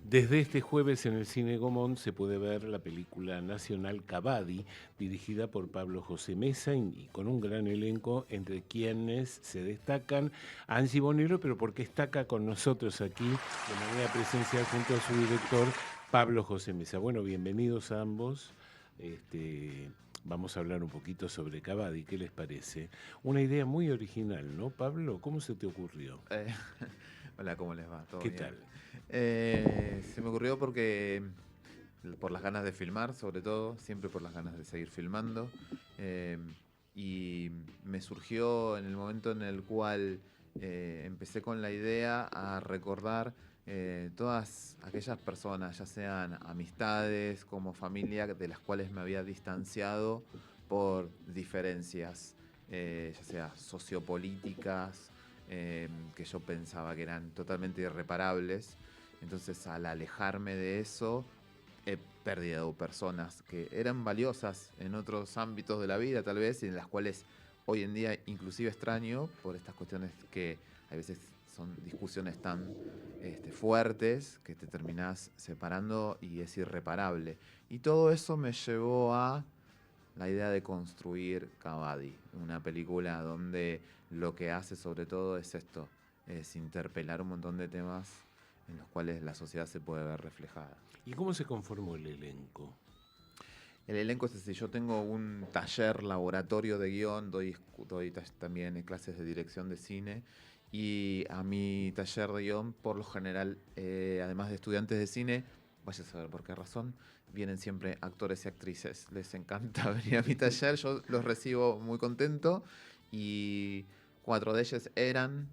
Desde este jueves en el Cine Gomón se puede ver la película nacional Cavadi, dirigida por Pablo José Mesa y con un gran elenco, entre quienes se destacan Angie Bonero, pero porque está acá con nosotros aquí de manera presencial junto a su director Pablo José Mesa. Bueno, bienvenidos a ambos. Vamos a hablar un poquito sobre Cavadi, ¿qué les parece? Una idea muy original, ¿no, Pablo? ¿Cómo se te ocurrió? Hola, ¿cómo les va? ¿Todo ¿Qué bien? tal? Se me ocurrió porque por las ganas de filmar, sobre todo, siempre por las ganas de seguir filmando. eh, y me surgió en el momento en el cual empecé con la idea a recordar todas aquellas personas, ya sean amistades como familia, de las cuales me había distanciado por diferencias, ya sea sociopolíticas, que yo pensaba que eran totalmente irreparables. Entonces, al alejarme de eso, he perdido personas que eran valiosas en otros ámbitos de la vida, tal vez, y en las cuales hoy en día inclusive extraño por estas cuestiones que a veces son discusiones tan fuertes que te terminás separando y es irreparable. Y todo eso me llevó a la idea de construir Cavadi, una película donde lo que hace sobre todo es esto, es interpelar un montón de temas en los cuales la sociedad se puede ver reflejada. ¿Y cómo se conformó el elenco? El elenco es así, yo tengo un taller laboratorio de guión, doy también clases de dirección de cine, y a mi taller de guión, por lo general, además de estudiantes de cine, vaya a saber por qué razón, vienen siempre actores y actrices. Les encanta venir a mi taller, yo los recibo muy contento, y 4 de ellos eran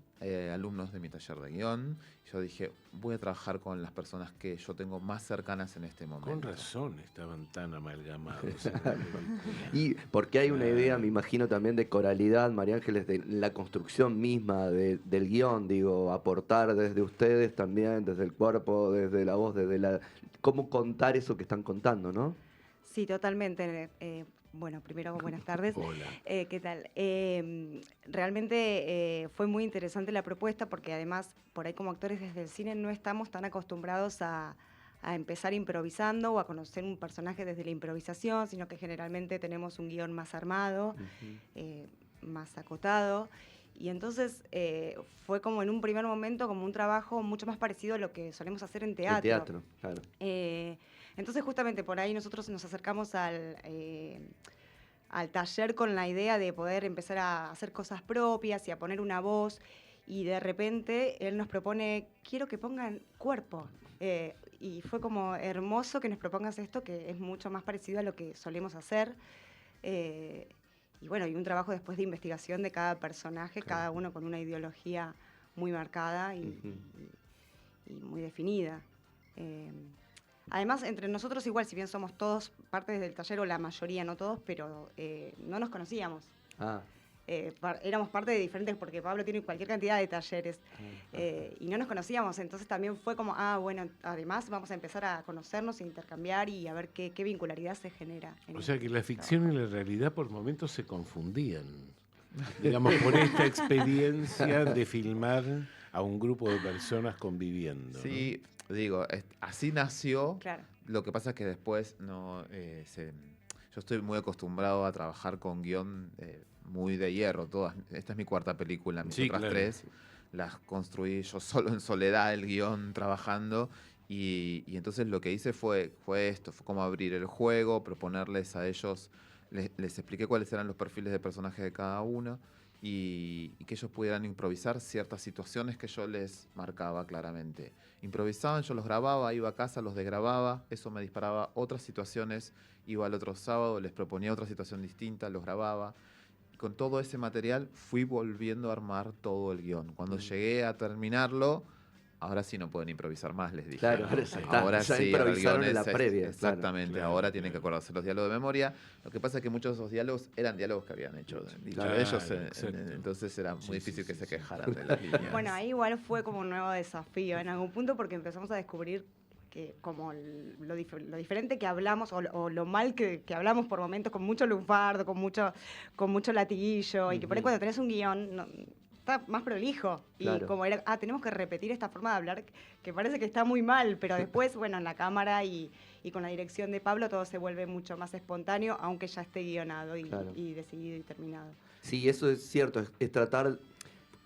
alumnos de mi taller de guión. Yo dije, voy a trabajar con las personas que yo tengo más cercanas en este momento. Con razón estaban tan amalgamados en la película. Y porque hay una idea, Claro. me imagino, también de coralidad, María Ángeles, de la construcción misma del guión, digo, aportar desde ustedes también, desde el cuerpo, desde la voz, cómo contar eso que están contando, ¿no? Sí, totalmente. Bueno, primero, buenas tardes. Hola. ¿Qué tal? Realmente fue muy interesante la propuesta porque además, por ahí como actores desde el cine no estamos tan acostumbrados a empezar improvisando o a conocer un personaje desde la improvisación, sino que generalmente tenemos un guión más armado, más acotado. Y entonces fue como en un primer momento como un trabajo mucho más parecido a lo que solemos hacer en teatro. El teatro, claro. Entonces justamente por ahí nosotros nos acercamos al taller con la idea de poder empezar a hacer cosas propias y a poner una voz, y de repente él nos propone, quiero que pongan cuerpo. Y fue como hermoso que nos propongas esto, que es mucho más parecido a lo que solemos hacer. Y bueno, y un trabajo después de investigación de cada personaje, Claro. cada uno con una ideología muy marcada y muy definida. Además, entre nosotros igual, si bien somos todos parte del taller, o la mayoría, no todos, pero no nos conocíamos. Ah, Éramos parte de diferentes, porque Pablo tiene cualquier cantidad de talleres, y no nos conocíamos. Entonces también fue como, bueno, además vamos a empezar a conocernos e intercambiar y a ver qué vincularidad se genera. O sea que la ficción y la realidad por momentos se confundían. Digamos, por esta experiencia de filmar a un grupo de personas conviviendo. Sí, digo, así nació. Claro. Lo que pasa es que después no yo estoy muy acostumbrado a trabajar con guión muy de hierro. Esta es mi 4ª película, mis Sí, otras claro. 3 las construí yo solo en soledad, el guión, trabajando. Y entonces lo que hice fue esto, fue como abrir el juego, proponerles a ellos, les expliqué cuáles eran los perfiles de personajes de cada uno, y que ellos pudieran improvisar ciertas situaciones que yo les marcaba claramente. Improvisaban, yo los grababa, iba a casa, los desgrababa, eso me disparaba otras situaciones, iba al otro sábado, les proponía otra situación distinta, los grababa. Y con todo ese material fui volviendo a armar todo el guión. Cuando llegué a terminarlo, ahora sí no pueden improvisar más, les dije. claro, ¿no? ahora ya está. Ahora Ya sí, ahora el improvisaron guión en la previa. exactamente, Claro, ahora tienen que claro. acordarse los diálogos de memoria. Lo que pasa es que muchos de esos diálogos eran diálogos que habían hecho Claro, ellos, exacto. entonces era muy Sí, difícil sí, que se sí. quejaran de las líneas. Bueno, ahí igual fue como un nuevo desafío en algún punto, porque empezamos a descubrir que como lo diferente que hablamos, o lo mal que hablamos por momentos, con mucho lunfardo, con mucho latiguillo, y que por ahí cuando tenés un guión, está más prolijo. Claro. Y como era, tenemos que repetir esta forma de hablar que parece que está muy mal, pero después, bueno, en la cámara y con la dirección de Pablo todo se vuelve mucho más espontáneo, aunque ya esté guionado Claro. y decidido y terminado. Sí, eso es cierto, es tratar,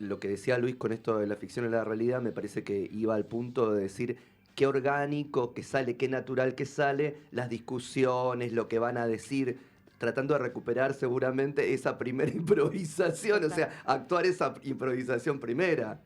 lo que decía Luis con esto de la ficción y la realidad, me parece que iba al punto de decir qué orgánico que sale, qué natural que sale, las discusiones, lo que van a decir, tratando de recuperar seguramente esa primera improvisación, o sea, actuar esa improvisación primera.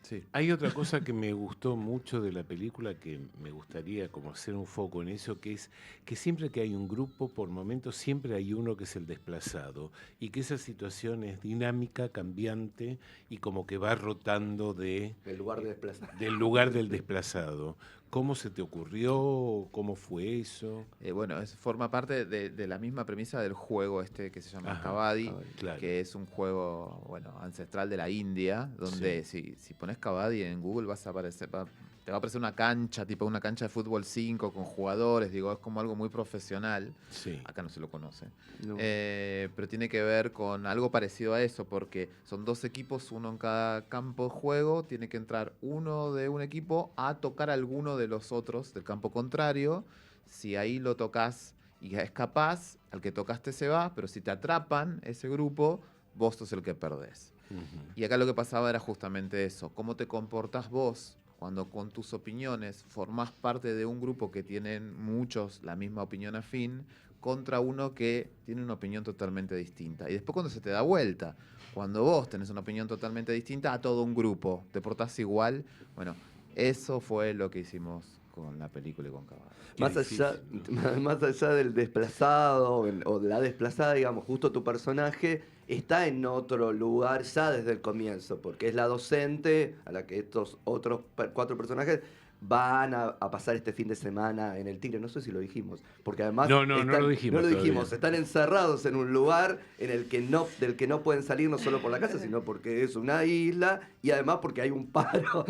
Sí. Hay otra cosa que me gustó mucho de la película, que me gustaría como hacer un foco en eso, que es que siempre que hay un grupo, por momentos siempre hay uno que es el desplazado, y que esa situación es dinámica, cambiante, y como que va rotando El lugar de desplazar. del lugar del desplazado. ¿Cómo se te ocurrió? ¿Cómo fue eso? Bueno, forma parte de la misma premisa del juego este que se llama Ajá, Kabaddi, claro. que es un juego, bueno, ancestral de la India, donde si pones Kabaddi en Google vas a aparecer, te va a aparecer una cancha, tipo una cancha de fútbol 5 con jugadores, digo, es como algo muy profesional. Sí. Acá no se lo conoce. No. Pero tiene que ver con algo parecido a eso, porque son 2 equipos, uno en cada campo de juego, tiene que entrar uno de un equipo a tocar alguno de los otros del campo contrario. Si ahí lo tocas y es capaz, al que tocaste se va, pero si te atrapan ese grupo, vos sos el que perdés. Ujú. Y acá lo que pasaba era justamente eso, cómo te comportás vos cuando con tus opiniones formás parte de un grupo que tienen muchos la misma opinión afín, contra uno que tiene una opinión totalmente distinta. Y después cuando se te da vuelta, cuando vos tenés una opinión totalmente distinta a todo un grupo, te portás igual, bueno, eso fue lo que hicimos con la película y con Kabaddi. Qué Más allá, difícil, ¿no? más allá del desplazado o de la desplazada, digamos, justo tu personaje está en otro lugar ya desde el comienzo, porque es la docente a la que estos otros 4 personajes van a pasar este fin de semana en el Tigre. No sé si lo dijimos, porque además No lo dijimos todavía. están encerrados en un lugar en el que del que no pueden salir no solo por la casa, sino porque es una isla y además porque hay un paro.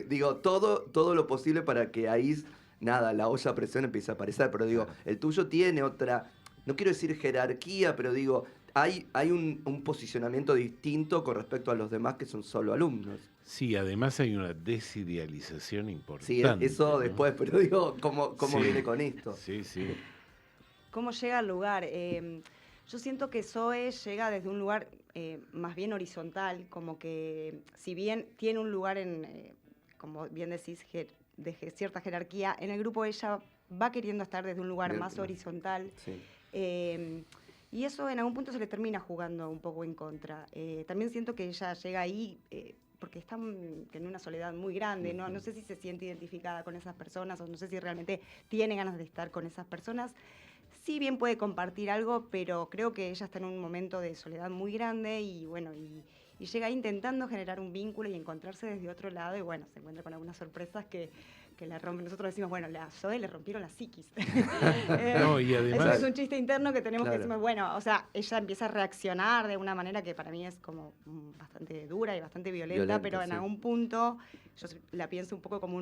Digo, todo lo posible para que ahí, nada, la olla a presión empiece a aparecer. Pero digo, Claro. el tuyo tiene otra, no quiero decir jerarquía, pero digo, hay un posicionamiento distinto con respecto a los demás que son solo alumnos. Sí, además hay una desidealización importante. Sí, eso ¿no? después, pero digo, ¿cómo Sí, viene con esto? Sí, sí. ¿Cómo llega al lugar? Yo siento que Zoe llega desde un lugar más bien horizontal, como que si bien tiene un lugar como bien decís, cierta jerarquía, en el grupo ella va queriendo estar desde un lugar más horizontal. Sí. Y eso en algún punto se le termina jugando un poco en contra. También siento que ella llega ahí porque está en una soledad muy grande, ¿no? No sé si se siente identificada con esas personas o no sé si realmente tiene ganas de estar con esas personas. Sí bien puede compartir algo, pero creo que ella está en un momento de soledad muy grande y bueno, y llega intentando generar un vínculo y encontrarse desde otro lado y bueno, se encuentra con algunas sorpresas que la rompen. Nosotros decimos, bueno, a Zoe le rompieron la psiquis. No, y además- Eso es un chiste interno que tenemos Claro. que decir, bueno, o sea, ella empieza a reaccionar de una manera que para mí es como bastante dura y bastante violenta, pero en sí. algún punto yo la pienso un poco como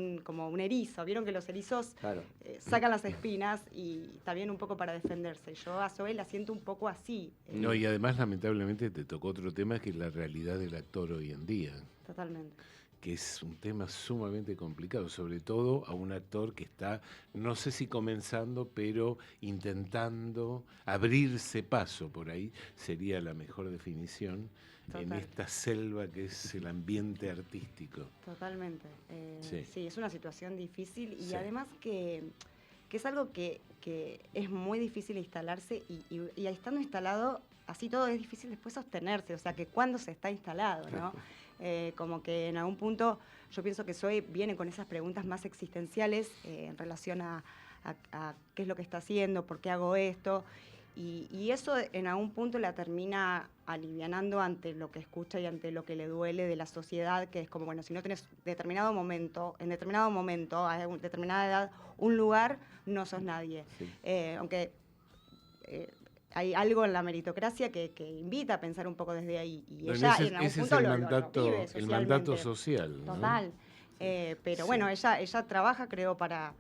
un erizo. Vieron que los erizos Claro. sacan las espinas y también un poco para defenderse. Yo a Zoe la siento un poco así. No, y además lamentablemente te tocó otro tema que es la realidad del actor hoy en día, Totalmente. que es un tema sumamente complicado, sobre todo a un actor que está, no sé si comenzando, pero intentando abrirse paso, por ahí sería la mejor definición, en Total. esta selva que es el ambiente artístico. Totalmente. Sí. Sí, es una situación difícil y Sí. además que es algo que es muy difícil instalarse y estando instalado, así todo es difícil después sostenerse, o sea que cuando se está instalado, ¿no? Como que en algún punto yo pienso que Zoe viene con esas preguntas más existenciales en relación a qué es lo que está haciendo, por qué hago esto. Y eso en algún punto la termina alivianando ante lo que escucha y ante lo que le duele de la sociedad, que es como, bueno, si no tenés en determinado momento, a determinada edad, un lugar, no sos nadie. Sí. Aunque hay algo en la meritocracia que invita a pensar un poco desde ahí. Y Bueno, ella ese, en algún ese es punto el lo mandato, vive el mandato socialmente. social, ¿no? Total. Pero Sí. bueno, ella trabaja, creo, para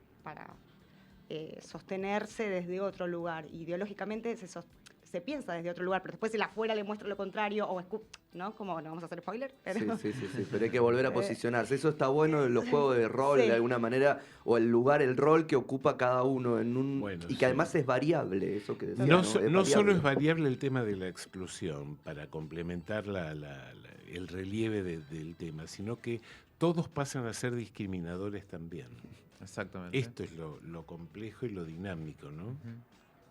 sostenerse desde otro lugar. Ideológicamente se piensa desde otro lugar, pero después el afuera le muestra lo contrario, o ¿no? Como no vamos a hacer spoiler, pero... Sí, pero hay que volver a posicionarse. Eso está bueno en los juegos de rol, Sí. de alguna manera, o el lugar, el rol que ocupa cada uno en un Bueno, y que sí. además es variable, eso que decía, No, ¿no? no solo es variable el tema de la explosión para complementar el relieve del tema, sino que todos pasan a ser discriminadores también. Exactamente. Esto es lo complejo y lo dinámico, ¿no? Ujú.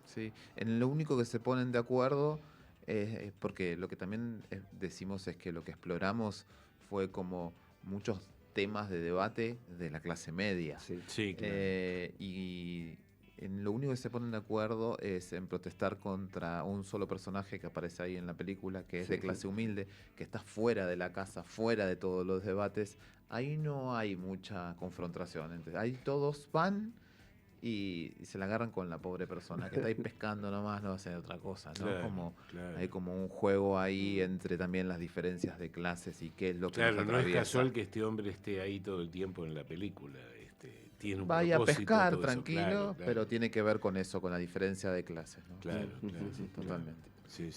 Sí, en lo único que se ponen de acuerdo es porque lo que también decimos es que lo que exploramos fue como muchos temas de debate de la clase media. Sí. Sí, claro. Y en lo único que se ponen de acuerdo es en protestar contra un solo personaje que aparece ahí en la película, que es Sí, de clase humilde, que está fuera de la casa, fuera de todos los debates. Ahí no hay mucha confrontación. Ahí todos van y se la agarran con la pobre persona que está ahí pescando nomás, no hace otra cosa, ¿no? Claro, claro. Hay como un juego ahí entre también las diferencias de clases y qué es lo que Claro, nos no es atraviesa. casual que este hombre esté ahí todo el tiempo en la película. Tiene un Vaya a propósito, pescar todo eso, tranquilo, claro. pero tiene que ver con eso, con la diferencia de clases, ¿no? Claro, claro, Sí, claro. totalmente. Sí.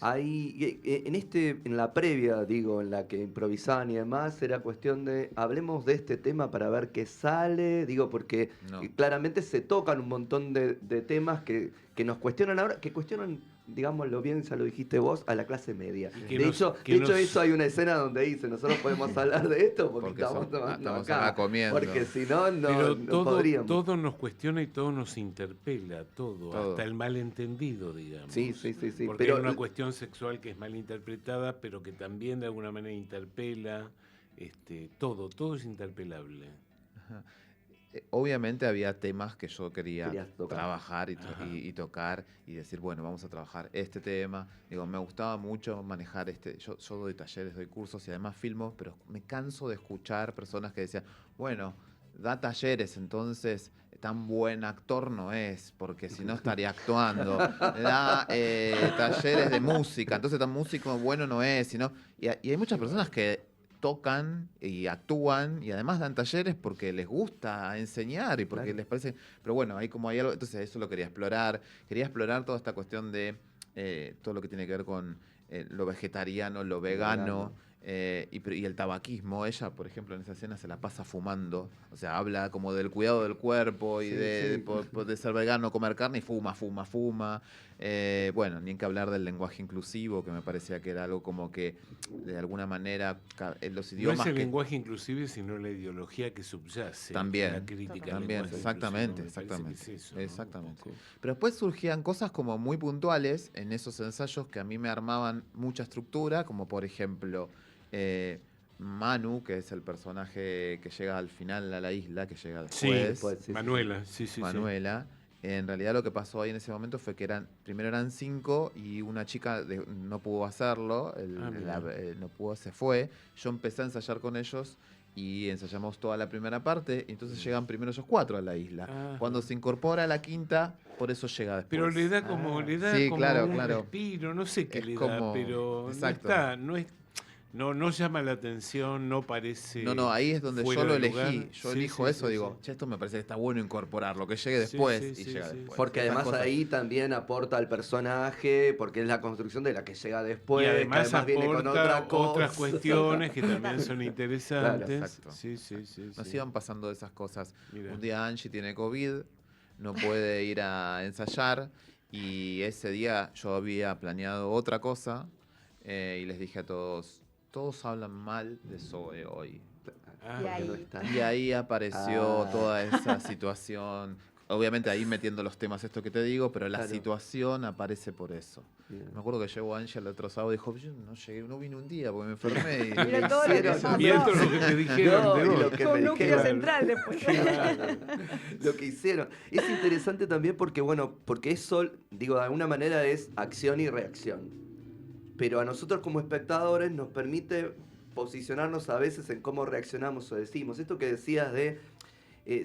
Ahí, en la previa, digo, en la que improvisaban y demás, era cuestión de, hablemos de este tema para ver qué sale, digo, porque No. claramente se tocan un montón de temas que nos cuestionan ahora, que cuestionan, digámoslo bien, ya lo dijiste vos, a la clase media. que De nos- hecho, que nos- eso hay una escena donde dice, nosotros podemos hablar de esto porque estamos tomando estamos acá, acá comiendo. porque si no, Pero no podríamos. todo nos cuestiona y todo nos interpela, todo, Todo. hasta el malentendido, digamos. Sí. Porque Pero hay una cuestión sexual que es mal interpretada, pero que también de alguna manera interpela, todo es interpelable. Ajá. Obviamente había temas que yo quería Querías tocar. trabajar Ajá. y tocar y decir, bueno, vamos a trabajar este tema. Digo, me gustaba mucho manejar yo doy talleres, doy cursos y además filmo, pero me canso de escuchar personas que decían, bueno, da talleres, entonces tan buen actor no es, porque si no estaría actuando. Da talleres de música, entonces tan músico bueno no es, sino y hay muchas personas que tocan y actúan y además dan talleres porque les gusta enseñar y porque Claro. les parece... Pero bueno, hay algo, entonces eso lo quería explorar toda esta cuestión de todo lo que tiene que ver con lo vegetariano, lo vegano, y el tabaquismo. Ella, por ejemplo, en esa escena se la pasa fumando, o sea, habla como del cuidado del cuerpo y Sí, de ser vegano, comer carne y fuma. Bueno, ni que hablar del lenguaje inclusivo, que me parecía que era algo como que de alguna manera en los No idiomas es el que- lenguaje inclusive, sino la ideología que subyace También, la crítica al también, lenguaje exactamente, inclusivo. Me parece que es eso, ¿no? exactamente. Un poco. Pero después surgían cosas como muy puntuales en esos ensayos que a mí me armaban mucha estructura, como por ejemplo Manu, que es el personaje que llega al final a la isla, que llega Sí, después, sí. Manuela, sí. Manuela. En realidad lo que pasó ahí en ese momento fue que primero eran 5 y una chica no pudo hacerlo, mira. no pudo, se fue. Yo empecé a ensayar con ellos y ensayamos toda la primera parte, y entonces llegan primero ellos 4 a la isla. Ah. Cuando se incorpora la quinta, por eso llega después. Pero le da como, Sí, claro, un claro. respiro, no sé qué Es le da, como- pero exacto. no llama la atención, no parece. No, ahí es donde fuera yo lo de elegí. lugar. Yo Sí, elijo sí, eso, sí, digo, sí. che, esto me parece que está bueno incorporarlo, que llegue Sí, después sí, y sí, llega sí. después. Porque Esas además cosas. ahí también aporta al personaje, porque es la construcción de la que llega después, Y además, que además viene con otra aporta cosa. otras cuestiones que también son interesantes. Exacto. Sí. Nos iban pasando esas cosas. Mira. Un día Angie tiene COVID, no puede ir a ensayar y ese día yo había planeado otra cosa y les dije a todos hablan mal de Zoe hoy. Ah, Y Porque ahí- no está. Y ahí apareció Ah. toda esa situación. Obviamente ahí metiendo los temas esto que te digo, pero la Claro. situación aparece por eso. Bien. Me acuerdo que llegó Angie el otro sábado y dijo, yo no vine un día porque me enfermé. Y Mira todo lo que hicieron- pasó. Viendo lo que te dijeron No, de y vos. lo que Fue me un núcleo dijeron. central después. Lo que hicieron. Es interesante también porque eso, digo, de alguna manera es acción y reacción. Pero a nosotros como espectadores nos permite posicionarnos a veces en cómo reaccionamos o decimos. Esto que decías de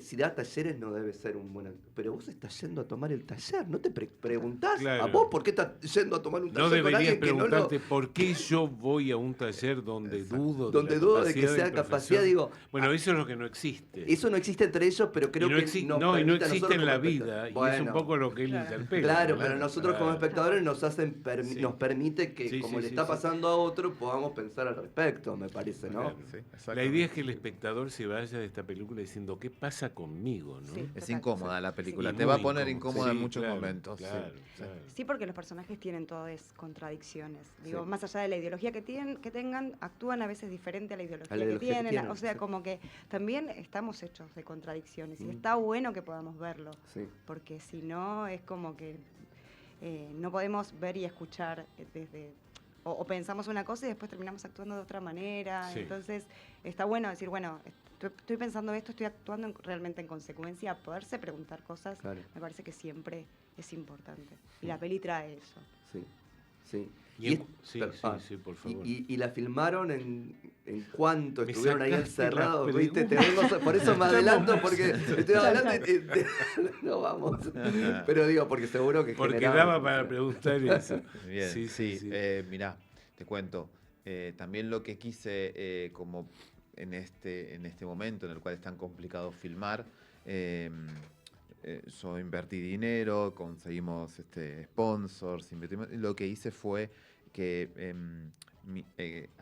si da talleres no debe ser un buen actor. Pero vos estás yendo a tomar el taller, ¿no te preguntás Claro. a vos por qué estás yendo a tomar un taller No con deberías alguien que no lo... preguntarte por qué yo voy a un taller donde dudo Donde la dudo de que capacidad sea del capacidad, profesor? digo... Bueno, eso es lo que no existe. Eso no existe entre ellos, pero creo y no que exi- nos no, y no permite a existe nosotros en la como vida, espectadores. y es un Bueno, poco lo que él Claro. interpela. claro, pero nosotros como Claro. espectadores nos hacen Sí. nos permite que, Sí, como sí, le sí, está sí. pasando a otro, podamos pensar al respecto, me parece, ¿no? Claro. Sí, La exactamente. idea es que el espectador se vaya de esta película diciendo, ¿qué pasa conmigo? ¿no? Sí. Es Total. incómoda la película, Y te va a muy poner incómodo. incómoda en Sí, muchos claro, momentos. sí. Claro, Sí. claro. Sí, porque los personajes tienen todas contradicciones. Digo, Sí. más allá de la ideología que tengan, actúan a veces diferente a la ideología, A la ideología que tienen, O sea, sí. como que también estamos hechos de contradicciones. Y Mm. está bueno que podamos verlo. Sí. Porque si no, es como que no podemos ver y escuchar desde... O pensamos una cosa y después terminamos actuando de otra manera. Sí. Entonces, está bueno decir, bueno, estoy pensando esto, estoy actuando realmente en consecuencia. Poderse preguntar cosas, Claro. me parece que siempre es importante. Y la peli trae eso. Sí, sí. Y en- es- sí, pero- sí, ah, sí, por favor. y la filmaron en cuánto Me estuvieron ahí sacaste encerrados, la ¿viste? pregunta. Por eso me Estamos adelanto, muy- porque estoy hablando no vamos. Pero digo, porque seguro que Porque generamos- daba para preguntar eso. Bien, Sí, sí, sí, sí. Mirá, te cuento. También lo que quise, como en este momento en el cual es tan complicado filmar, yo invertí dinero, conseguimos sponsors, invertimos. Lo que hice fue que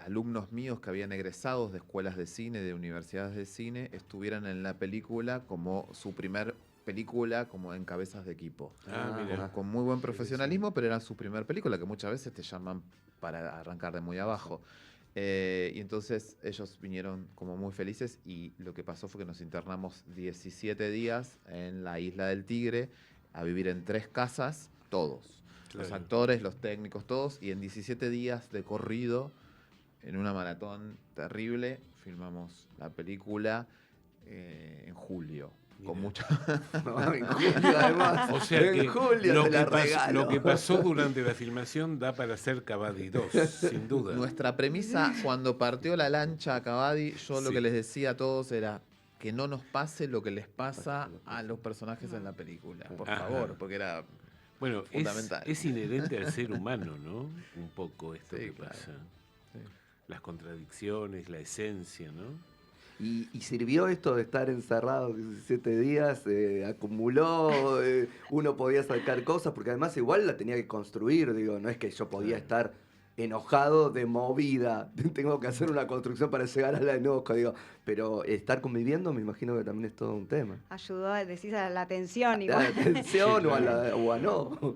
alumnos míos que habían egresado de escuelas de cine, de universidades de cine, estuvieran en la película como su primer película, como en cabezas de equipo. Ah, mira. Con muy buen profesionalismo, pero era su primer película, que muchas veces te llaman para arrancar de muy abajo. Y entonces ellos vinieron como muy felices y lo que pasó fue que nos internamos 17 días en la Isla del Tigre a vivir en 3 casas, todos. Los Claro. actores, los técnicos, todos. Y en 17 días de corrido, en una maratón terrible, filmamos la película en julio. Con Mira. mucha... No, en julio, además. O sea que en julio lo te la que, pasó, regalo. lo que pasó durante la filmación da para ser Cavadi 2, sin duda. Nuestra premisa, cuando partió la lancha a Cavadi, yo lo Sí. que les decía a todos era que no nos pase lo que les pasa a los personajes en la película, por Ajá. favor, porque era... Bueno, Fundamental. es inherente al ser humano, ¿no? Un poco esto Sí, que claro. pasa. Sí. Las contradicciones, la esencia, ¿no? Y sirvió esto de estar encerrado 17 días, acumuló, uno podía sacar cosas, porque además igual la tenía que construir, digo, no es que yo podía Claro. estar enojado de movida, tengo que hacer una construcción para llegar a la enojo, digo, pero estar conviviendo me imagino que también es todo un tema. Ayudó, decís, a la atención A la igual. atención Sí, claro. o a no.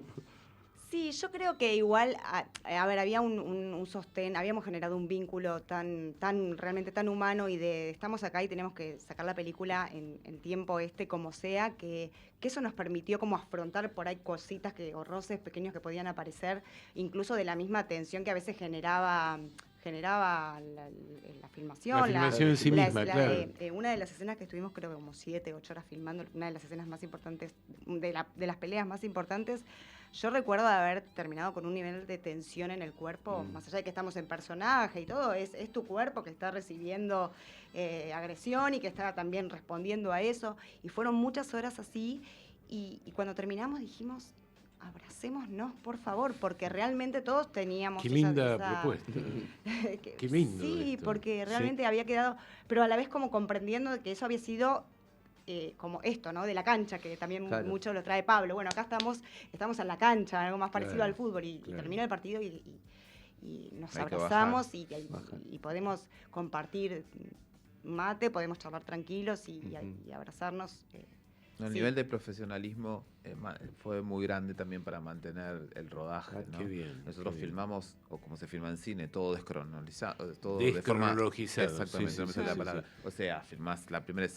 Sí, yo creo que igual, a ver, había un sostén, habíamos generado un vínculo realmente tan humano y estamos acá y tenemos que sacar la película en tiempo como sea, que eso nos permitió como afrontar por ahí cositas o roces pequeños que podían aparecer, incluso de la misma tensión que a veces generaba la filmación. La filmación en sí misma, claro. Una de las escenas que estuvimos creo que como 7, 8 horas filmando, una de las escenas más importantes, de las peleas más importantes, yo recuerdo de haber terminado con un nivel de tensión en el cuerpo, más allá de que estamos en personaje y todo, es tu cuerpo que está recibiendo agresión y que está también respondiendo a eso. Y fueron muchas horas así y cuando terminamos dijimos, abracémonos, por favor, porque realmente todos teníamos Qué linda propuesta. Qué lindo Sí, esto. porque Sí. realmente había quedado, pero a la vez como comprendiendo que eso había sido como esto, ¿no? De la cancha, que también Claro. mucho lo trae Pablo. Bueno, acá estamos en la cancha, algo más parecido Claro, al fútbol, y claro. termina el partido y nos Hay que abrazamos bajar. y podemos compartir mate, podemos charlar tranquilos y abrazarnos. No, el Sí. nivel de profesionalismo fue muy grande también para mantener el rodaje. Ah, ¿no? qué bien, Nosotros qué bien. filmamos, o como se filma en cine, todo descronologizado, todo de forma... Descronologizado, Exactamente, sí, no me sí, sale la sí, palabra. sí. O sea, filmás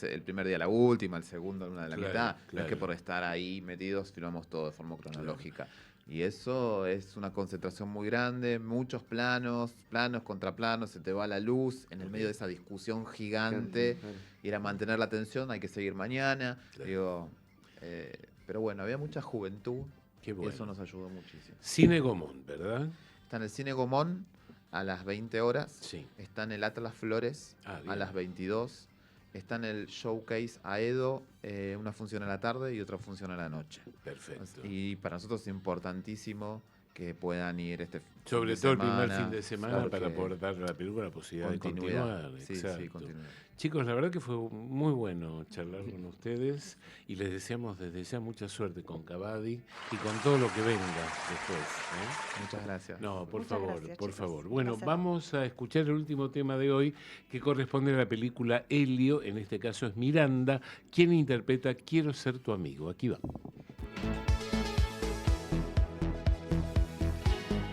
el primer día la última, el segundo una de la Claro, mitad. No es claro. que por estar ahí metidos filmamos todo de forma cronológica. Y eso es una concentración muy grande, muchos planos contra planos, se te va la luz en el medio de esa discusión gigante. Y era mantener la atención, hay que seguir mañana. Claro. Digo, pero bueno, había mucha juventud Qué y bueno. eso nos ayudó muchísimo. Cine Gomón, ¿verdad? Está en el Cine Gomón a las 20 horas. Sí. Está en el Atlas Flores Ah, a bien. las 22. está en el Showcase Aedo, una función a la tarde y otra función a la noche. Perfecto. Y para nosotros es importantísimo que puedan ir este Sobre fin de todo el semana, primer fin de semana porque para poder darle a la película la posibilidad de continuidad. continuar. Sí, Exacto. continuidad. Chicos, la verdad que fue muy bueno charlar con ustedes y les deseamos desde ya mucha suerte con Cavadi y con todo lo que venga después. Muchas gracias. No, por Muchas favor, gracias, por chicos. favor. Un Bueno, placer. vamos a escuchar el último tema de hoy que corresponde a la película Helio, en este caso es Miranda, quien interpreta Quiero ser tu amigo. Aquí va.